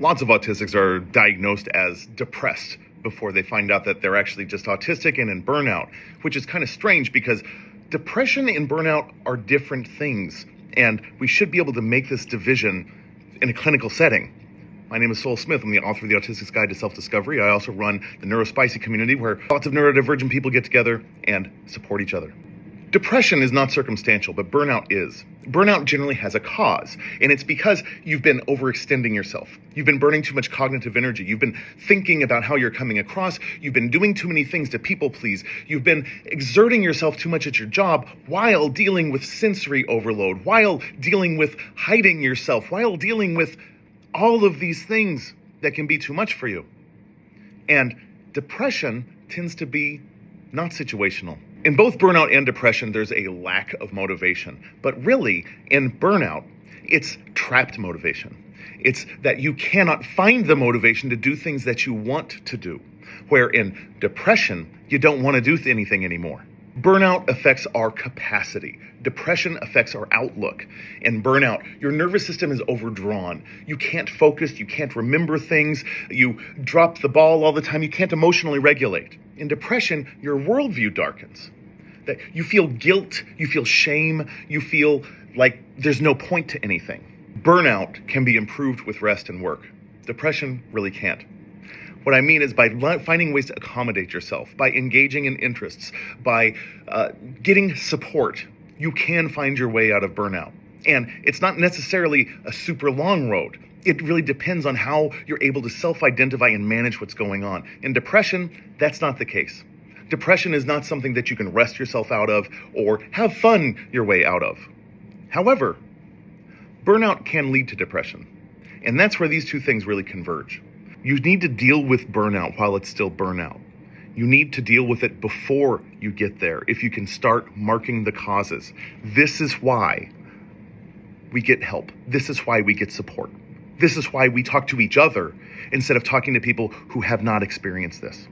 Lots of autistics are diagnosed as depressed before they find out that they're actually just autistic and in burnout, which is kind of strange because depression and burnout are different things, and we should be able to make this division in a clinical setting. My name is Sol Smith. I'm the author of The Autistic's Guide to Self-Discovery. I also run the Neurospicy community where lots of neurodivergent people get together and support each other. Depression is not circumstantial, but burnout is. Burnout generally has a cause, and it's because you've been overextending yourself. You've been burning too much cognitive energy. You've been thinking about how you're coming across. You've been doing too many things to people please. You've been exerting yourself too much at your job while dealing with sensory overload, while dealing with hiding yourself, while dealing with all of these things that can be too much for you. And depression tends to be not situational. In both burnout and depression, there's a lack of motivation. But really, in burnout, it's trapped motivation. It's that you cannot find the motivation to do things that you want to do. Where in depression, you don't want to do anything anymore. Burnout affects our capacity. Depression affects our outlook. In burnout, your nervous system is overdrawn. You can't focus, you can't remember things, you drop the ball all the time, you can't emotionally regulate. In depression, your worldview darkens. That you feel guilt, you feel shame, you feel like there's no point to anything. Burnout can be improved with rest and work. Depression really can't. What I mean is by finding ways to accommodate yourself, by engaging in interests, by getting support, you can find your way out of burnout. And it's not necessarily a super long road. It really depends on how you're able to self-identify and manage what's going on. In depression, that's not the case. Depression is not something that you can rest yourself out of or have fun your way out of. However, burnout can lead to depression. And that's where these two things really converge. You need to deal with burnout while it's still burnout. You need to deal with it before you get there, if you can start marking the causes. This is why we get help. This is why we get support. This is why we talk to each other instead of talking to people who have not experienced this.